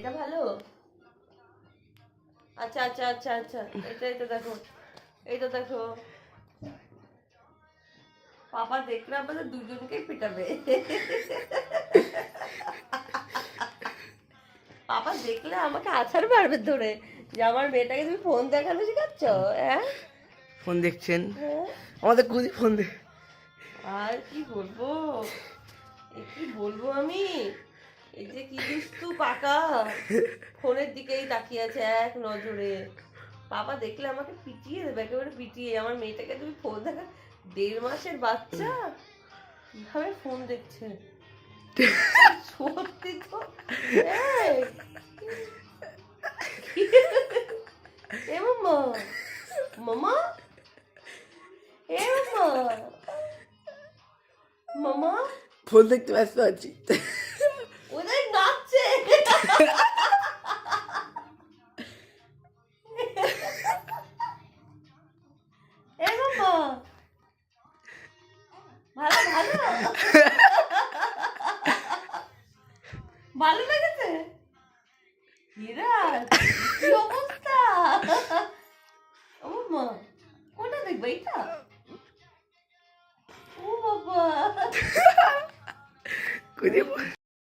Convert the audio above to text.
এটা ভালো। আচ্ছা আচ্ছা আচ্ছা আচ্ছা, এটা দেখো, এইটা দেখো। পাপা দেখলে আমাদের দুজনকেই পিটাবে। পাপা দেখলে আমাকে আছাড় মারবে ধরে, যে আমার মেয়েটাকে তুমি ফোন দেখানো শেখাচ্ছ। হ্যাঁ, ফোন দেখছেন? হ্যাঁ। আমাদের কুদি ফোন দেখ। আর কি বলবো, কি বলবো আমি, এই যে কি দুস্তু পাকা, ফোনের দিকেই তাকিয়ে আছে এক নজরে। বাবা দেখলে আমাকে পিটিয়ে দেবে, একেবারে পিটিয়ে। আমার মেয়েটাকে তুমি ফোন দেখা, 1.5 মাসের বাচ্চা কিভাবে ফোন দেখছে, সত্যি তো। এই, এ মামা, মামা, এ মামা, মামা, ফোন দেখতে ব্যস্ত আছি। ওদের নাচছে। এ মামা, ভালো ভালো, ভালো লেগেছে। বিরাট, কি অবস্থা। ও মা, কোনটা দেখবে, এইটা? ও বাবা, কুদি